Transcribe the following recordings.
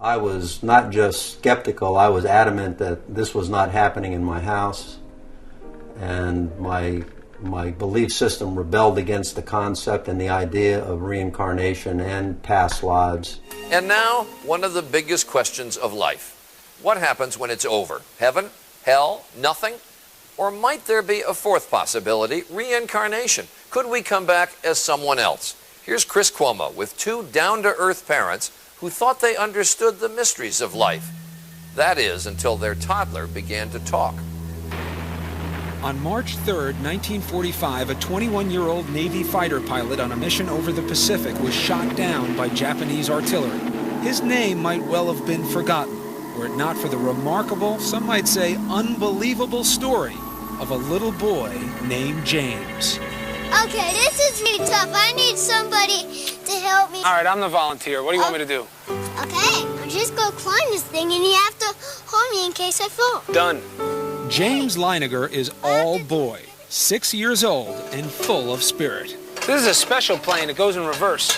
I was not just skeptical, I was adamant that this was not happening in my house, and my belief system rebelled against the concept and the idea of reincarnation and past lives. And now, one of the biggest questions of life. What happens when it's over? Heaven? Hell? Nothing? Or might there be a fourth possibility, reincarnation? Could we come back as someone else? Here's Chris Cuomo with two down-to-earth parents who thought they understood the mysteries of life. That is, until their toddler began to talk. On March 3rd, 1945, a 21-year-old Navy fighter pilot on a mission over the Pacific was shot down by Japanese artillery. His name might well have been forgotten, were it not for the remarkable, some might say unbelievable story of a little boy named James. Okay, this is really tough. I need somebody to help me. All right, I'm the volunteer. What do you want me to do? Okay, I'll just go climb this thing and you have to hold me in case I fall. Done. James Leininger is all boy, 6 years old and full of spirit. This is a special plane. It goes in reverse.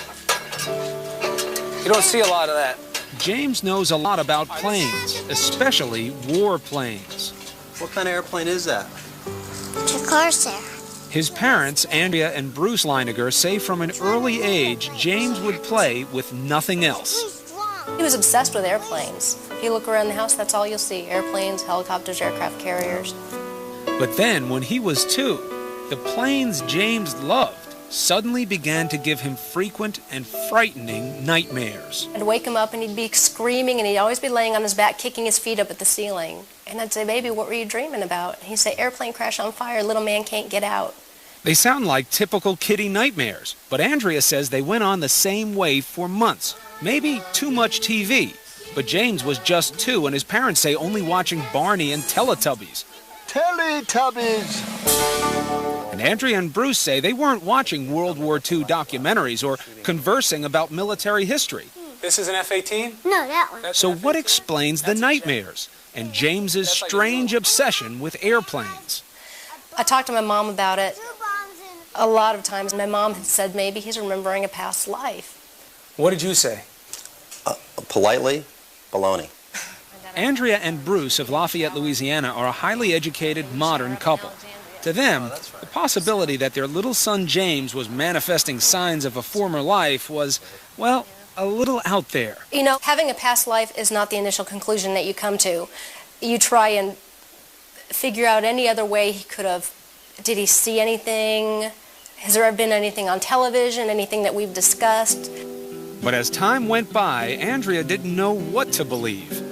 You don't see a lot of that. James knows a lot about planes, especially war planes. What kind of airplane is that? It's a Corsair. His parents, Andrea and Bruce Leininger, say from an early age, James would play with nothing else. He was obsessed with airplanes. If you look around the house, that's all you'll see. Airplanes, helicopters, aircraft carriers. But then, when he was 2, the planes James loved suddenly began to give him frequent and frightening nightmares. I'd wake him up and he'd be screaming and he'd always be laying on his back, kicking his feet up at the ceiling. And I'd say, "Baby, what were you dreaming about?" And he'd say, "Airplane crash on fire, little man can't get out." They sound like typical kiddie nightmares, but Andrea says they went on the same way for months. Maybe too much TV, but James was just 2 and his parents say only watching Barney and Teletubbies. Teletubbies! And Andrea and Bruce say they weren't watching World War II documentaries or conversing about military history. This is an F-18? No, that one. So what explains the nightmares and James's strange obsession with airplanes? I talked to my mom about it a lot of times. My mom had said maybe he's remembering a past life. What did you say? Politely, baloney. Andrea and Bruce of Lafayette, Louisiana are a highly educated, modern couple. To them, the possibility that their little son James was manifesting signs of a former life was, well, a little out there. You know, having a past life is not the initial conclusion that you come to. You try and figure out any other way he could have. Did he see anything? Has there ever been anything on television, anything that we've discussed? But as time went by, Andrea didn't know what to believe.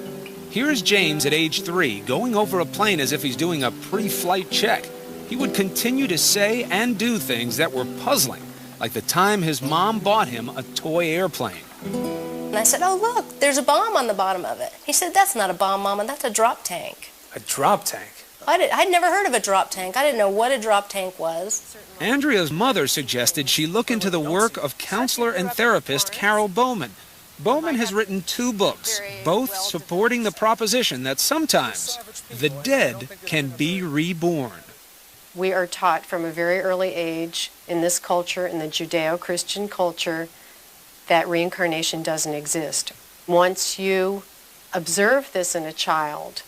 Here's James at age 3, going over a plane as if he's doing a pre-flight check. He would continue to say and do things that were puzzling, like the time his mom bought him a toy airplane. And I said, "Oh, look, there's a bomb on the bottom of it." He said, "That's not a bomb, Mama, that's a drop tank." A drop tank? I'd never heard of a drop tank. I didn't know what a drop tank was. Andrea's mother suggested she look into the work of counselor and therapist Carol Bowman. Bowman has written 2 books, both supporting the proposition that sometimes the dead can be reborn. We are taught from a very early age in this culture, in the Judeo-Christian culture, that reincarnation doesn't exist. Once you observe this in a child,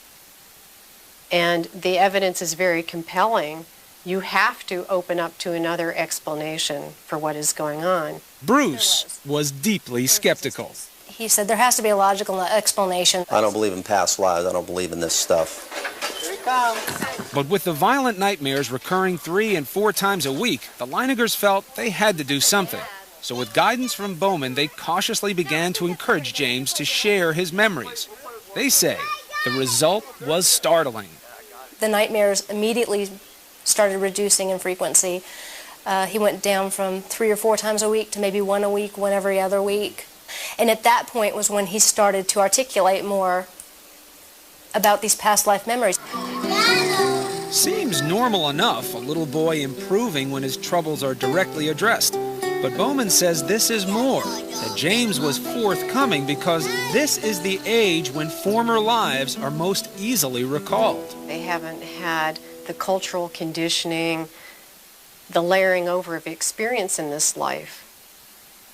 and the evidence is very compelling, you have to open up to another explanation for what is going on. Bruce was deeply skeptical. He said there has to be a logical explanation. I don't believe in past lives. I don't believe in this stuff. But with the violent nightmares recurring 3 and 4 times a week, the Leiningers felt they had to do something. So with guidance from Bowman, they cautiously began to encourage James to share his memories. They say the result was startling. The nightmares immediately started reducing in frequency. He went down from 3 or 4 times a week to maybe 1 a week, 1 every other week. And at that point was when he started to articulate more about these past life memories. Seems normal enough, a little boy improving when his troubles are directly addressed. But Bowman says this is more, that James was forthcoming because this is the age when former lives are most easily recalled. They haven't had the cultural conditioning, the layering over of experience in this life,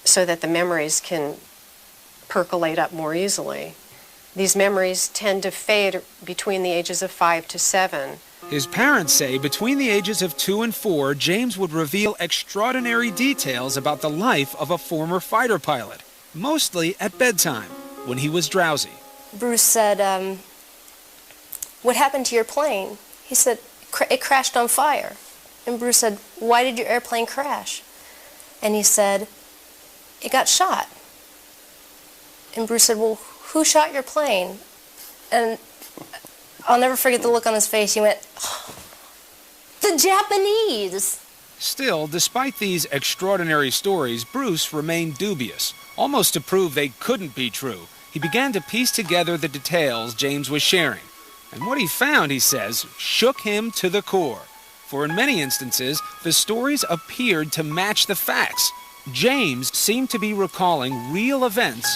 so that the memories can percolate up more easily. These memories tend to fade between the ages of 5 to 7. His parents say between the ages of 2 and 4, James would reveal extraordinary details about the life of a former fighter pilot, mostly at bedtime, when he was drowsy. Bruce said, "What happened to your plane?" He said, "It crashed on fire." And Bruce said, "Why did your airplane crash?" And he said, "It got shot." And Bruce said, "Well, who shot your plane?" And I'll never forget the look on his face. He went, "Oh, the Japanese." Still, despite these extraordinary stories, Bruce remained dubious. Almost to prove they couldn't be true, he began to piece together the details James was sharing. And what he found, he says, shook him to the core. For in many instances, the stories appeared to match the facts. James seemed to be recalling real events,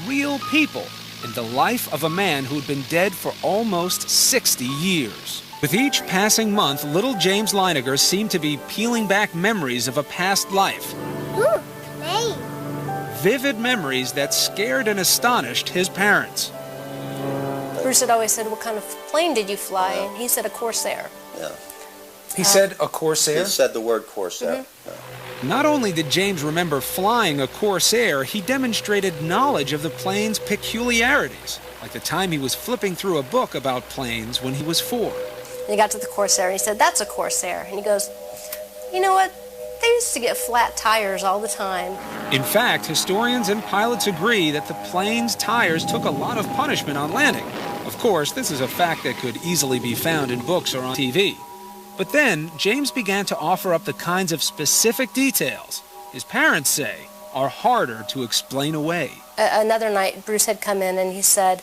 real people, in the life of a man who had been dead for almost 60 years. With each passing month, little James Leininger seemed to be peeling back memories of a past life. Ooh, hey. Vivid memories that scared and astonished his parents. Bruce had always said, "What kind of plane did you fly?" And he said, "A Corsair." Yeah. He said a Corsair? He said the word Corsair. Not only did James remember flying a Corsair, he demonstrated knowledge of the plane's peculiarities, like the time he was flipping through a book about planes when he was 4. And he got to the Corsair and he said, "That's a Corsair." And he goes, "You know what? They used to get flat tires all the time." In fact, historians and pilots agree that the plane's tires took a lot of punishment on landing. Of course, this is a fact that could easily be found in books or on TV. But then, James began to offer up the kinds of specific details his parents say are harder to explain away. Another night, Bruce had come in and he said,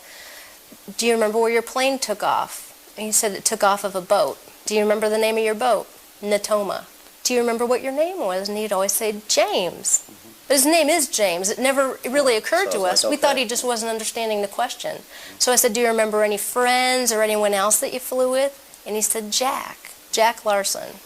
"Do you remember where your plane took off?" And he said, "It took off of a boat." "Do you remember the name of your boat?" "Natoma." "Do you remember what your name was?" And he'd always say, "James." But his name is James. It never really occurred to us. We thought he just wasn't understanding the question. So I said, "Do you remember any friends or anyone else that you flew with?" And he said, Jack Larson.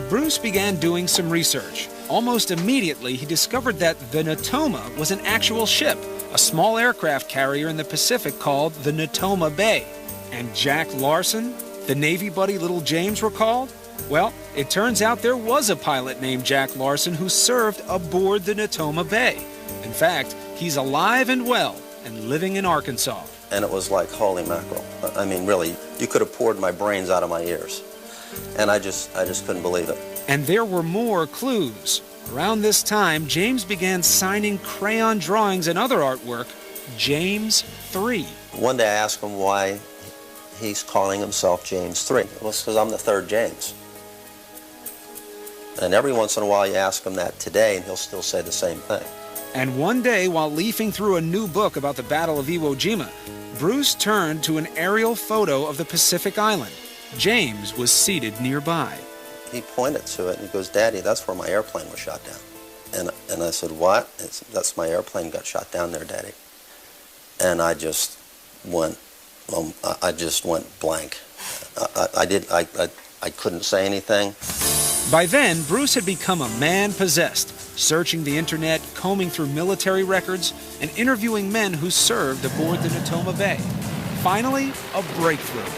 Bruce began doing some research. Almost immediately, he discovered that the Natoma was an actual ship, a small aircraft carrier in the Pacific called the Natoma Bay. And Jack Larson, the Navy buddy little James recalled? Well, it turns out there was a pilot named Jack Larson who served aboard the Natoma Bay. In fact, he's alive and well and living in Arkansas. And it was like, holy mackerel. I mean, really, you could have poured my brains out of my ears. And I just couldn't believe it. And there were more clues. Around this time, James began signing crayon drawings and other artwork, James 3. One day I asked him why he's calling himself James 3. Well, it's because I'm the third James. And every once in a while you ask him that today, and he'll still say the same thing. And one day, while leafing through a new book about the Battle of Iwo Jima, Bruce turned to an aerial photo of the Pacific Island. James was seated nearby. He pointed to it and he goes, "Daddy, that's where my airplane was shot down." And I said, "What?" "That's my airplane got shot down there, Daddy." And I just went blank. I couldn't say anything. By then, Bruce had become a man possessed, searching the internet, combing through military records, and interviewing men who served aboard the Natoma Bay. Finally, a breakthrough.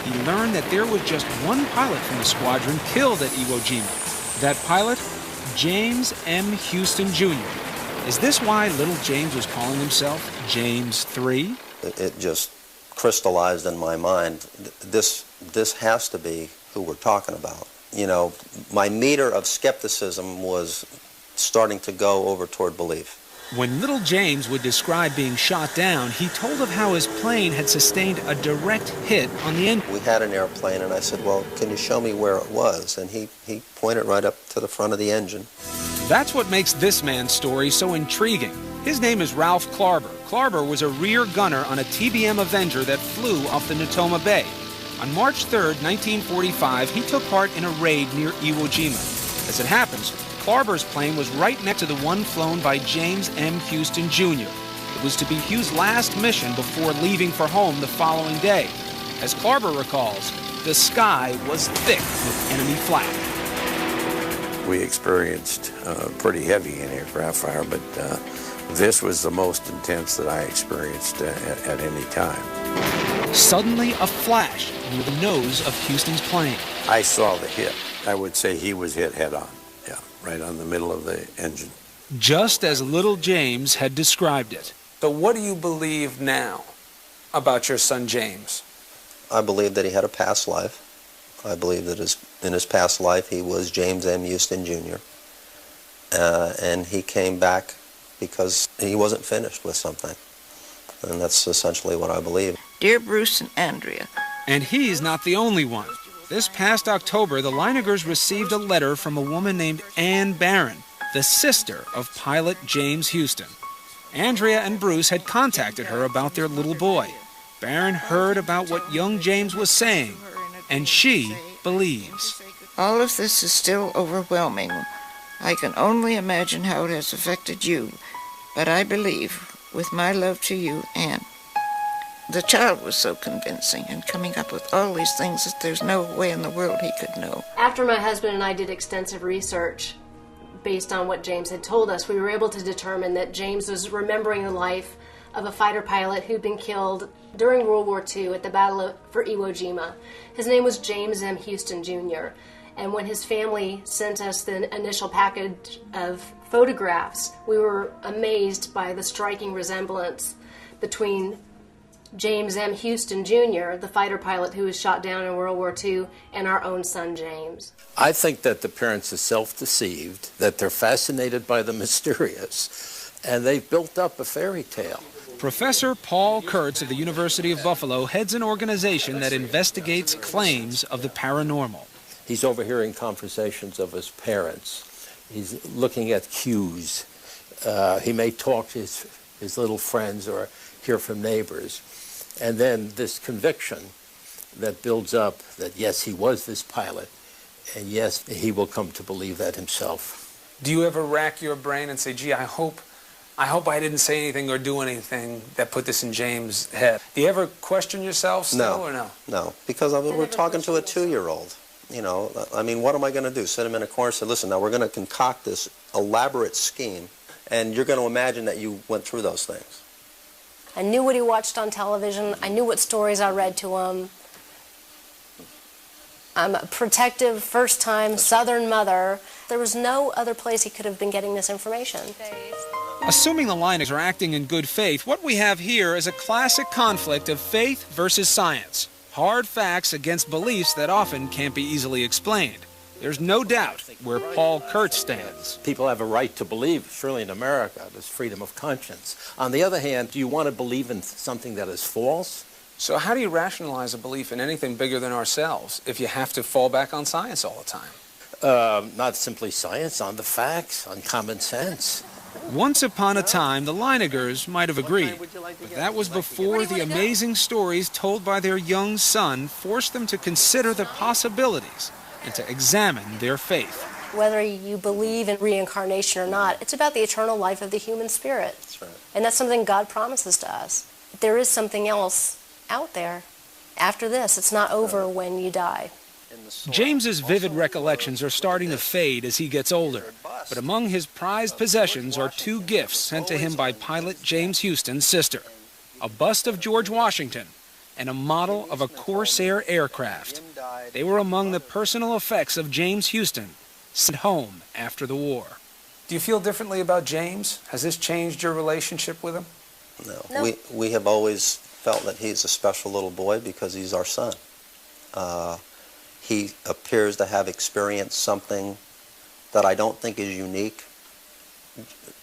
He learned that there was just one pilot from the squadron killed at Iwo Jima. That pilot, James M. Houston Jr. Is this why little James was calling himself James 3? It just crystallized in my mind. This has to be who we're talking about. You know, my meter of skepticism was starting to go over toward belief. When little James would describe being shot down, he told of how his plane had sustained a direct hit on the engine. We had an airplane, and I said, "Well, can you show me where it was?" And he pointed right up to the front of the engine. That's what makes this man's story so intriguing. His name is Ralph Klarber. Klarber was a rear gunner on a TBM Avenger that flew off the Natoma Bay. On March 3rd, 1945, he took part in a raid near Iwo Jima. As it happens, Klarber's plane was right next to the one flown by James M. Houston Jr. It was to be Hugh's last mission before leaving for home the following day. As Klarber recalls, the sky was thick with enemy flak. We experienced pretty heavy anti-aircraft fire, but This was the most intense that I experienced at any time. Suddenly, a flash near the nose of Houston's plane. I saw the hit. I would say he was hit head on. Yeah, right on the middle of the engine. Just as little James had described it. So what do you believe now about your son James? I believe that he had a past life. I believe that in his past life he was James M. Houston Jr. And he came back because he wasn't finished with something. And that's essentially what I believe. Dear Bruce and Andrea. And he's not the only one. This past October, the Leiningers received a letter from a woman named Ann Barron, the sister of pilot James Houston. Andrea and Bruce had contacted her about their little boy. Barron heard about what young James was saying, and she believes. All of this is still overwhelming. I can only imagine how it has affected you, but I believe, with my love to you, Anne. The child was so convincing and coming up with all these things that there's no way in the world he could know. After my husband and I did extensive research based on what James had told us, we were able to determine that James was remembering the life of a fighter pilot who'd been killed during World War II at the Battle for Iwo Jima. His name was James M. Houston Jr. And when his family sent us the initial package of photographs, we were amazed by the striking resemblance between James M. Houston Jr., the fighter pilot who was shot down in World War II, and our own son James. I think that the parents are self-deceived, that they're fascinated by the mysterious, and they've built up a fairy tale. Professor Paul Kurtz of the University of Buffalo heads an organization that investigates claims of the paranormal. He's overhearing conversations of his parents. He's looking at cues. He may talk to his little friends or hear from neighbors. And then this conviction that builds up that, yes, he was this pilot, and yes, he will come to believe that himself. Do you ever rack your brain and say, gee, I hope I didn't say anything or do anything that put this in James' head? Do you ever question yourself still or no? No, because we're talking to a 2-year-old. You know, I mean, what am I going to do? Sit him in a corner and say, listen, now we're going to concoct this elaborate scheme, and you're going to imagine that you went through those things. I knew what he watched on television. I knew what stories I read to him. I'm a protective, first-time Southern mother. There was no other place he could have been getting this information. Assuming the Leiningers are acting in good faith, what we have here is a classic conflict of faith versus science. Hard facts against beliefs that often can't be easily explained. There's no doubt where Paul Kurtz stands. People have a right to believe, surely in America, there's freedom of conscience. On the other hand, do you want to believe in something that is false? So how do you rationalize a belief in anything bigger than ourselves if you have to fall back on science all the time? Not simply science, on the facts, on common sense. Once upon a time, the Leiningers might have agreed, but that was before the amazing stories told by their young son forced them to consider the possibilities and to examine their faith. Whether you believe in reincarnation or not, it's about the eternal life of the human spirit. That's right. And that's something God promises to us. There is something else out there after this. It's not over when you die. James's vivid recollections are starting to fade as he gets older, but among his prized possessions are 2 gifts sent to him by pilot James Houston's sister: a bust of George Washington and a model of a Corsair aircraft. They were among the personal effects of James Houston, sent home after the war. Do you feel differently about James? Has this changed your relationship with him? No. We have always felt that he's a special little boy because he's our son. He appears to have experienced something that I don't think is unique,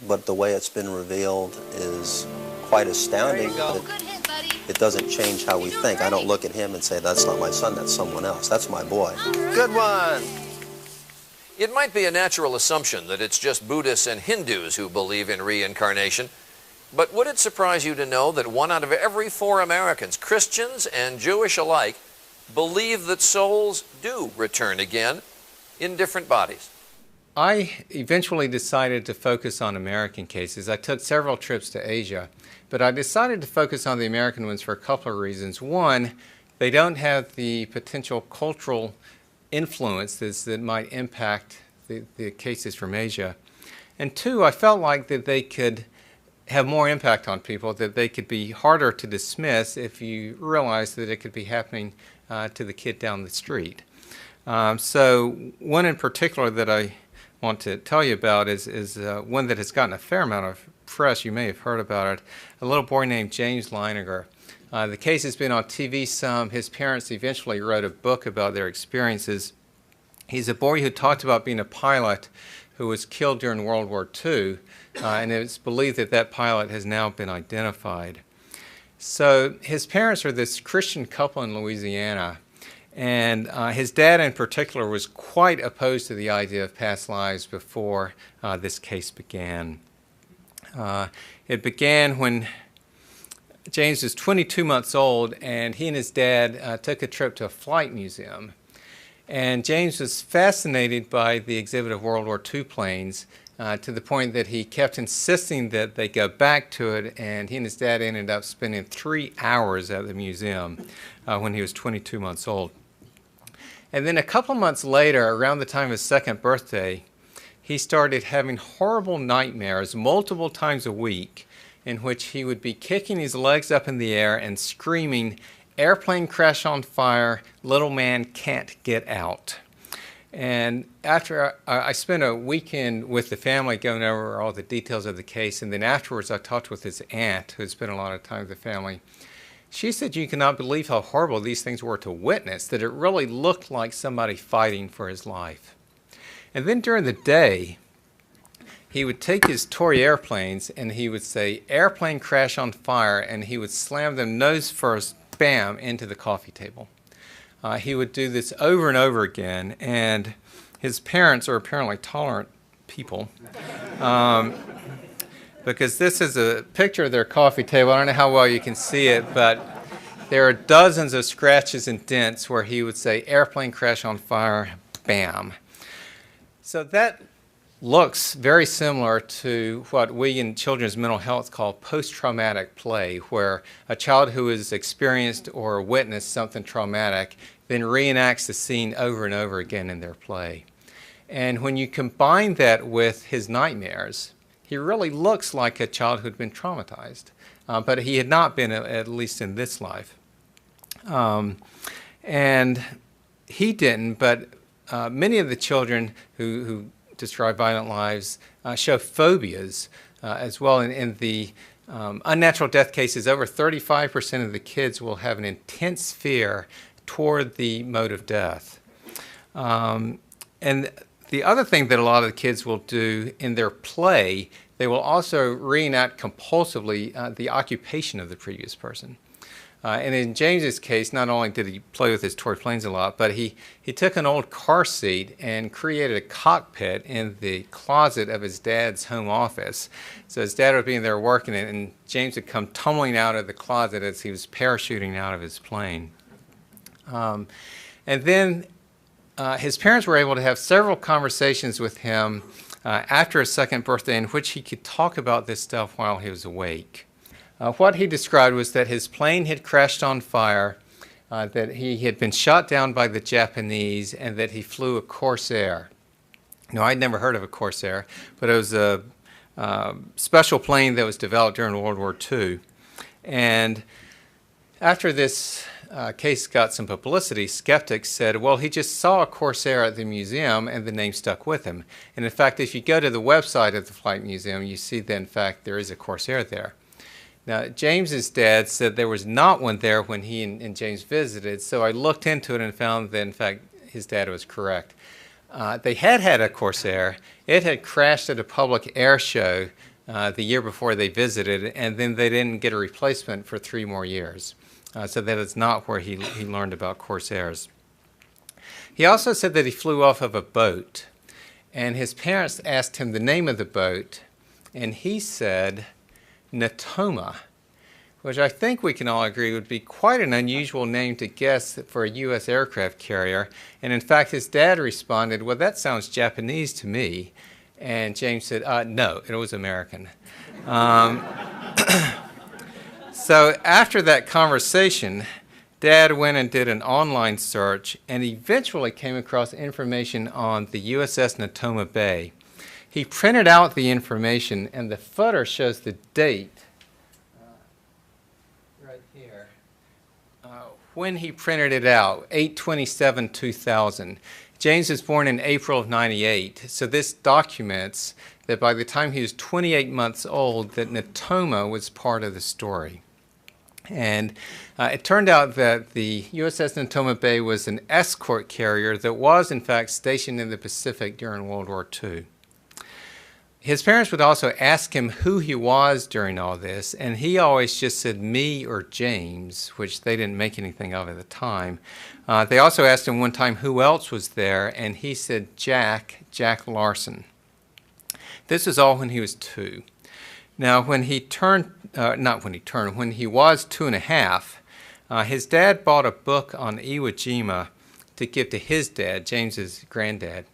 but the way it's been revealed is quite astounding. But it doesn't change how we think. I don't look at him and say, that's not my son, that's someone else. That's my boy. Good one! It might be a natural assumption that it's just Buddhists and Hindus who believe in reincarnation, but would it surprise you to know that 1 out of every 4 Americans, Christians and Jewish alike, believe that souls do return again in different bodies? I eventually decided to focus on American cases. I took several trips to Asia, but I decided to focus on the American ones for a couple of reasons. One, they don't have the potential cultural influences that might impact the cases from Asia. And 2, I felt like that they could have more impact on people, that they could be harder to dismiss if you realize that it could be happening to the kid down the street. So one in particular that I want to tell you about is one that has gotten a fair amount of press. You may have heard about it. A little boy named James Leininger. The case has been on TV some. His parents eventually wrote a book about their experiences. He's a boy who talked about being a pilot who was killed during World War II, and it's believed that that pilot has now been identified. So his parents are this Christian couple in Louisiana, and his dad in particular was quite opposed to the idea of past lives before this case began. It began when James was 22 months old, and he and his dad took a trip to a flight museum. And James was fascinated by the exhibit of World War II planes to the point that he kept insisting that they go back to it, and he and his dad ended up spending 3 hours at the museum when he was 22 months old. And then a couple months later, around the time of his second birthday, he started having horrible nightmares multiple times a week in which he would be kicking his legs up in the air and screaming, "Airplane crash on fire, little man can't get out." And after I spent a weekend with the family going over all the details of the case, and then afterwards I talked with his aunt, who had spent a lot of time with the family. She said you cannot believe how horrible these things were to witness, that it really looked like somebody fighting for his life. And then during the day, he would take his toy airplanes and he would say, "Airplane crash on fire," and he would slam them nose first, bam, into the coffee table. He would do this over and over again, and his parents are apparently tolerant people. Because this is a picture of their coffee table. I don't know how well you can see it, but there are dozens of scratches and dents where he would say, "Airplane crash on fire," bam. So that looks very similar to what we in children's mental health call post-traumatic play, where a child who has experienced or witnessed something traumatic then reenacts the scene over and over again in their play. And when you combine that with his nightmares, he really looks like a child who'd been traumatized, but he had not been, at least in this life. And he didn't, but many of the children who describe violent lives show phobias as well. In the unnatural death cases, over 35% of the kids will have an intense fear toward the mode of death. And the other thing that a lot of the kids will do in their play, they will also reenact compulsively the occupation of the previous person. And in James's case, not only did he play with his toy planes a lot, but he took an old car seat and created a cockpit in the closet of his dad's home office. So his dad would be in there working it, and James would come tumbling out of the closet as he was parachuting out of his plane. And then his parents were able to have several conversations with him after his second birthday in which he could talk about this stuff while he was awake. What he described was that his plane had crashed on fire, that he had been shot down by the Japanese, and that he flew a Corsair. Now, I'd never heard of a Corsair, but it was a special plane that was developed during World War II. And after this case got some publicity, skeptics said, well, he just saw a Corsair at the museum and the name stuck with him. And in fact, if you go to the website of the Flight Museum, you see that in fact there is a Corsair there. Now, James's dad said there was not one there when he and James visited, so I looked into it and found that in fact his dad was correct. They had a Corsair. It had crashed at a public air show the year before they visited, and then they didn't get a replacement for 3 more years. So that is not where he learned about Corsairs. He also said that he flew off of a boat, and his parents asked him the name of the boat, and he said Natoma, which I think we can all agree would be quite an unusual name to guess for a U.S. aircraft carrier. And in fact, his dad responded, well, that sounds Japanese to me. And James said, no, it was American. So after that conversation, Dad went and did an online search and eventually came across information on the USS Natoma Bay. he printed out the information, and the footer shows the date right here. When he printed it out, 8/27/2000. James was born in April of 98, so this documents that by the time he was 28 months old, that Natoma was part of the story. And it turned out that the USS Natoma Bay was an escort carrier that was, in fact, stationed in the Pacific during World War II. His parents would also ask him who he was during all this, and he always just said me or James, which they didn't make anything of at the time. They also asked him one time who else was there, and he said Jack Larson. This was all when he was 2. Now, when he was 2.5, his dad bought a book on Iwo Jima to give to his dad, James's granddad.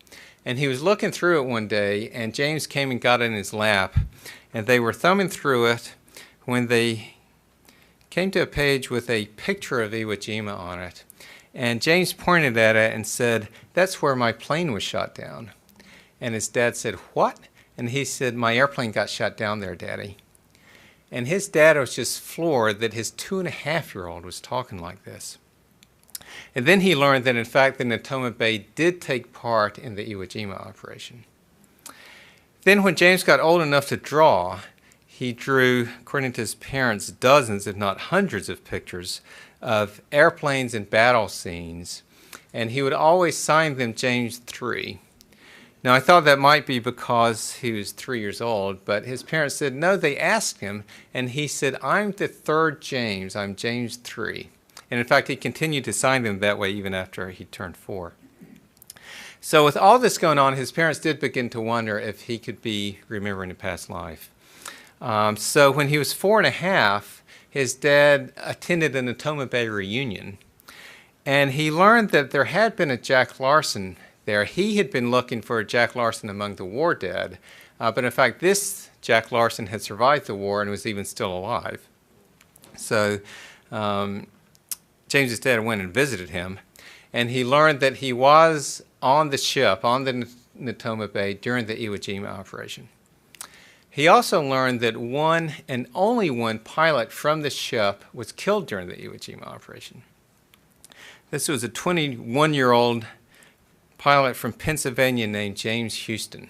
And he was looking through it one day, and James came and got it in his lap, and they were thumbing through it when they came to a page with a picture of Iwo Jima on it. And James pointed at it and said, "That's where my plane was shot down." And his dad said, "What?" And he said, "My airplane got shot down there, Daddy." And his dad was just floored that his 2.5-year-old was talking like this. And then he learned that, in fact, the Natoma Bay did take part in the Iwo Jima operation. Then when James got old enough to draw, he drew, according to his parents, dozens, if not hundreds of pictures of airplanes and battle scenes, and he would always sign them James 3. Now, I thought that might be because he was 3 years old, but his parents said, no, they asked him, and he said, I'm the 3rd James, I'm James 3. And in fact, he continued to sign them that way even after he turned 4. So with all this going on, his parents did begin to wonder if he could be remembering a past life. So when he was 4.5, his dad attended a Natoma Bay reunion, and he learned that there had been a Jack Larson there. He had been looking for a Jack Larson among the war dead, but in fact this Jack Larson had survived the war and was even still alive. So James's dad went and visited him, and he learned that he was on the ship, on the Natoma Bay, during the Iwo Jima operation. He also learned that one and only one pilot from the ship was killed during the Iwo Jima operation. This was a 21-year-old pilot from Pennsylvania named James Houston.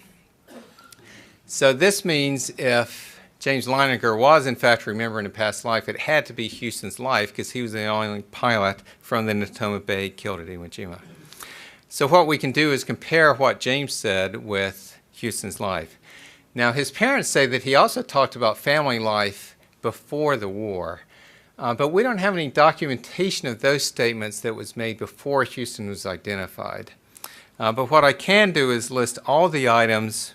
So this means if James Leininger was in fact remembering a past life, it had to be Houston's life because he was the only pilot from the Natoma Bay killed at Iwo Jima. So what we can do is compare what James said with Houston's life. Now his parents say that he also talked about family life before the war, but we don't have any documentation of those statements that was made before Houston was identified. But what I can do is list all the items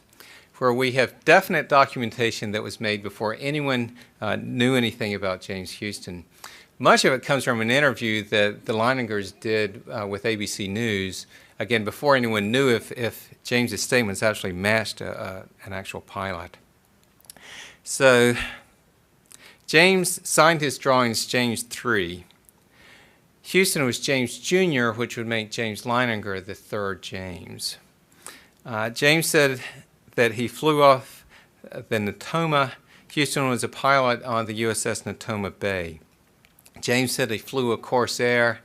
where we have definite documentation that was made before anyone knew anything about James Houston. Much of it comes from an interview that the Leiningers did with ABC News, again, before anyone knew if James's statements actually matched an actual pilot. So James signed his drawings James 3. Houston was James Jr., which would make James Leininger the 3rd James. James said that he flew off the Natoma. Houston was a pilot on the USS Natoma Bay. James said he flew a Corsair.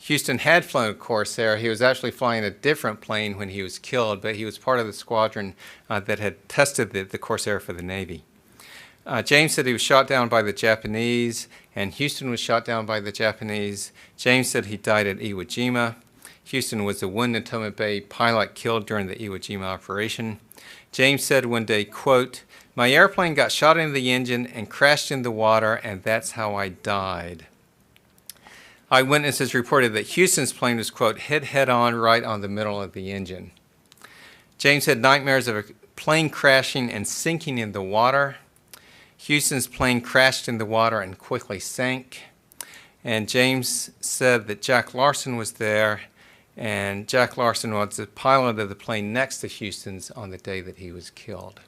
Houston had flown a Corsair. He was actually flying a different plane when he was killed, but he was part of the squadron that had tested the Corsair for the Navy. James said he was shot down by the Japanese, and Houston was shot down by the Japanese. James said he died at Iwo Jima. Houston was the one Natoma Bay pilot killed during the Iwo Jima operation. James said one day, quote, "My airplane got shot into the engine and crashed in the water, and that's how I died." Eyewitnesses reported that Houston's plane was, quote, hit head-on right on the middle of the engine. James had nightmares of a plane crashing and sinking in the water. Houston's plane crashed in the water and quickly sank. And James said that Jack Larson was there, and Jack Larson was the pilot of the plane next to Houston's on the day that he was killed.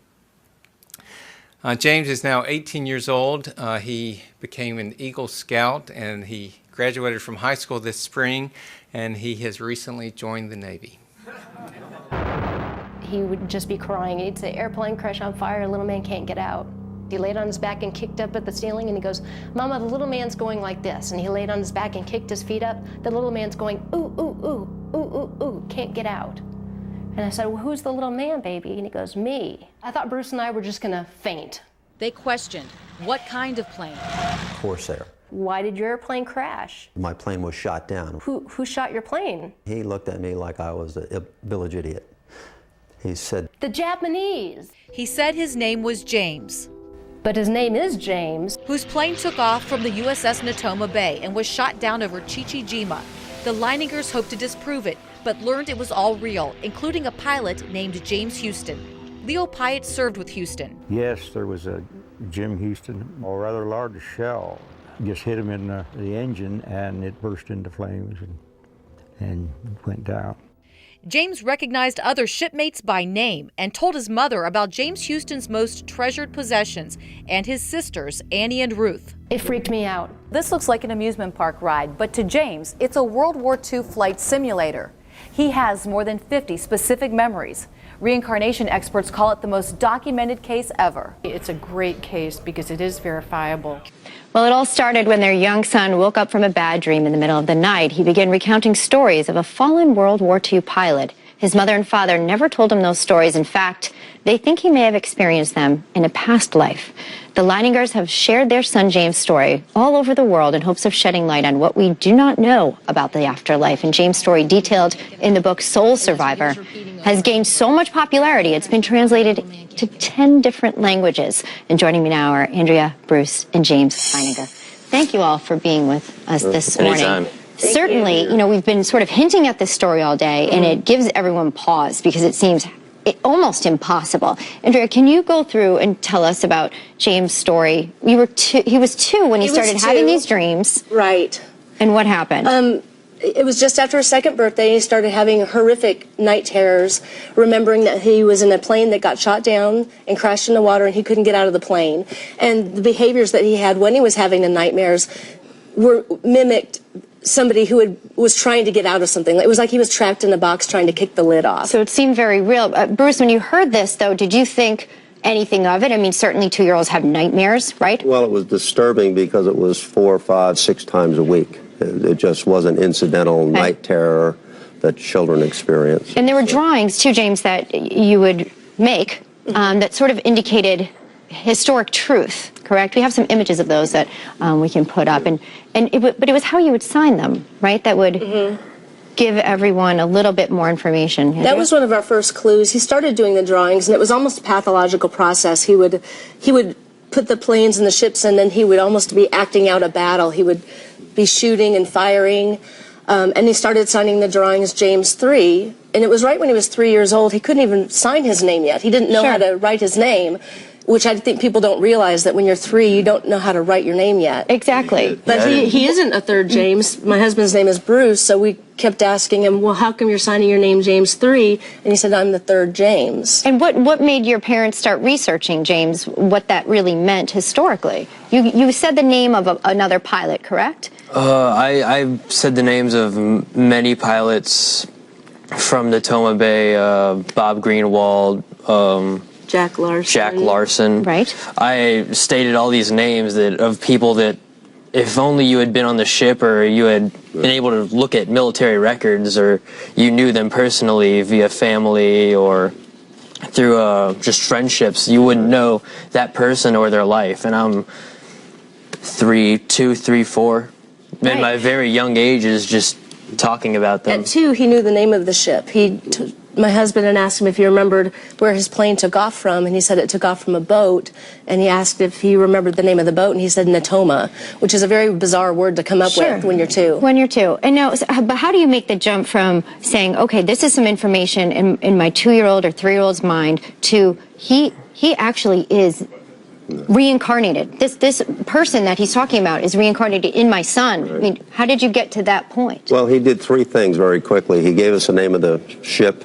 James is now 18 years old. He became an Eagle Scout, and he graduated from high school this spring, and he has recently joined the Navy. he would just be crying. He'd say, airplane crash on fire, little man can't get out. He laid on his back and kicked up at the ceiling, and he goes, Mama, the little man's going like this. And he laid on his back and kicked his feet up. The little man's going, ooh, ooh, ooh, ooh, ooh, ooh, can't get out. And I said, well, who's the little man, baby? And he goes, me. I thought Bruce and I were just gonna faint. They questioned, what kind of plane? Corsair. Why did your airplane crash? My plane was shot down. Who shot your plane? He looked at me like I was a village idiot. He said, the Japanese. He said his name was James. But his name is James. Whose plane took off from the USS Natoma Bay and was shot down over Chichijima. The Leiningers hoped to disprove it, but learned it was all real, including a pilot named James Houston. Leo Pyatt served with Houston. Yes, there was a Jim Houston, a rather large shell, just hit him in the engine, and it burst into flames and went down. James recognized other shipmates by name and told his mother about James Houston's most treasured possessions and his sisters, Annie and Ruth. It freaked me out. This looks like an amusement park ride, but to James, it's a World War II flight simulator. He has more than 50 specific memories. Reincarnation experts call it the most documented case ever. It's a great case because it is verifiable. Well, it all started when their young son woke up from a bad dream in the middle of the night. He began recounting stories of a fallen World War II pilot. His mother and father never told him those stories. In fact, they think he may have experienced them in a past life. The Leiningers have shared their son James' story all over the world in hopes of shedding light on what we do not know about the afterlife. And James' story, detailed in the book Soul Survivor, has gained so much popularity it's been translated to 10 different languages. And joining me now are Andrea, Bruce, and James Leininger. Thank you all for being with us this morning. Certainly, you know, we've been sort of hinting at this story all day, and it gives everyone pause because it seems almost impossible. Andrea, can you go through and tell us about James' story? He was two when he started having these dreams. Right. And what happened? It was just after his second birthday. He started having horrific night terrors, remembering that he was in a plane that got shot down and crashed in the water, and he couldn't get out of the plane. And the behaviors that he had when he was having the nightmares were mimicked somebody who was trying to get out of something. It was like he was trapped in a box trying to kick the lid off. So it seemed very real. Bruce, when you heard this, though, did you think anything of it? I mean, certainly 2-year-olds have nightmares, right? Well, it was disturbing because it was 4, 5, 6 times a week. It just wasn't incidental night terror that children experience. And there were drawings, too, James, that you would make that sort of indicated historic truth, correct? We have some images of those that we can put up. But it was how you would sign them, right? That would give everyone a little bit more information. That was one of our first clues. He started doing the drawings, and it was almost a pathological process. He would put the planes and the ships in, and he would almost be acting out a battle. He would be shooting and firing, and he started signing the drawings James 3, and it was right when he was 3 years old. He couldn't even sign his name yet. He didn't know how to write his name, which I think people don't realize, that when you're 3, you don't know how to write your name yet. Exactly. But he isn't a third James. My husband's name is Bruce, so we kept asking him, well, how come you're signing your name James 3? And he said, I'm the third James. And what made your parents start researching, James, what that really meant historically? You said the name of another pilot, correct? I said the names of many pilots from the Natoma Bay, Bob Greenwald, Jack Larson. Right. I stated all these names of people that, if only you had been on the ship or you had been able to look at military records or you knew them personally via family or through just friendships, you wouldn't know that person or their life. And I'm 3, 4. Right. In my very young age is just talking about them. At 2, he knew the name of the ship. My husband had asked him if he remembered where his plane took off from, and he said it took off from a boat. And he asked if he remembered the name of the boat, and he said Natoma, which is a very bizarre word to come up with when you're 2. When you're 2. And now, but how do you make the jump from saying, okay, this is some information in my 2-year-old or 3-year-old's mind, to he actually is reincarnated. This person that he's talking about is reincarnated in my son. Right. I mean, how did you get to that point? Well, he did 3 things very quickly. He gave us the name of the ship.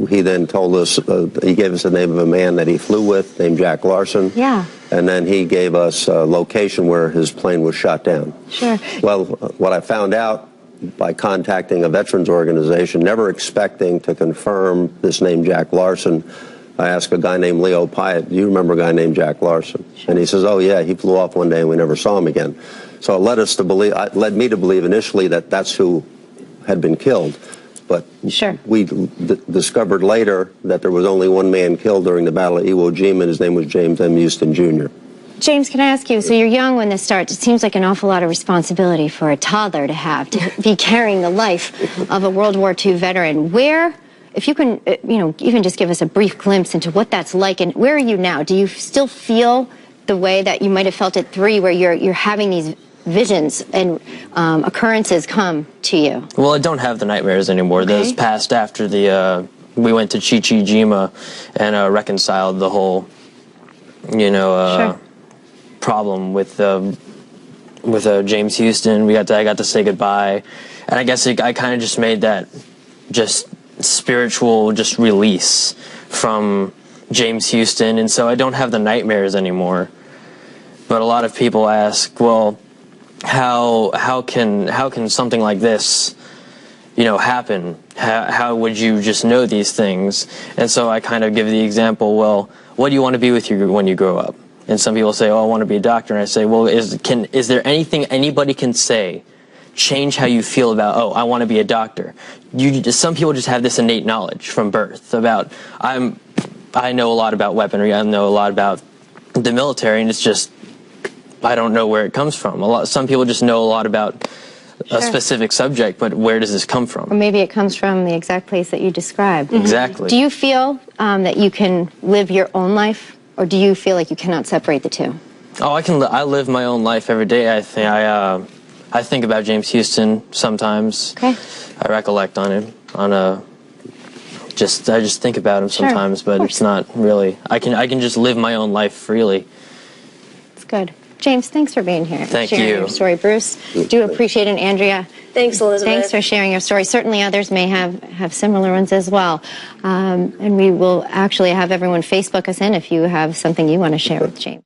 He then told us, he gave us the name of a man that he flew with named Jack Larson. Yeah. And then he gave us a location where his plane was shot down. Sure. Well, what I found out by contacting a veterans organization, never expecting to confirm this name Jack Larson. I asked a guy named Leo Pyatt, do you remember a guy named Jack Larson? Sure. And he says, oh yeah, he flew off one day and we never saw him again. So it led me to believe initially that that's who had been killed. But sure. We discovered later that there was only one man killed during the Battle of Iwo Jima, and his name was James M. Houston, Jr. James, can I ask you, so you're young when this starts. It seems like an awful lot of responsibility for a toddler to have, to be carrying the life of a World War II veteran. Where, if you can, even just give us a brief glimpse into what that's like, and where are you now? Do you still feel the way that you might have felt at 3, where you're having these visions and occurrences come to you? Well, I don't have the nightmares anymore. Okay. Those passed after we went to Jima and reconciled the whole, sure. problem with James Houston. I got to say goodbye, and I guess I kind of just made that just spiritual release from James Houston, and so I don't have the nightmares anymore. But a lot of people ask, well, how can something like this, happen? How would you just know these things? And so I kind of give the example, well, what do you want to be when you grow up? And some people say, oh, I want to be a doctor. And I say, well, is there anything anybody can say change how you feel about, oh, I want to be a doctor? Some people just have this innate knowledge from birth about, I know a lot about weaponry, I know a lot about the military, and it's just, I don't know where it comes from. Some people just know a lot about a specific subject, but where does this come from? Or maybe it comes from the exact place that you described. Mm-hmm. Exactly. Do you feel that you can live your own life, or do you feel like you cannot separate the two? Oh, I live my own life every day. I think about James Houston sometimes. Okay. I recollect on him. I just think about him sometimes, but it's not really. I can just live my own life freely. It's good. James, thanks for being here. Thank sharing you. Your story. Bruce, do appreciate it. Andrea, thanks, Elizabeth. Thanks for sharing your story. Certainly others may have similar ones as well. And we will actually have everyone Facebook us in if you have something you want to share with James.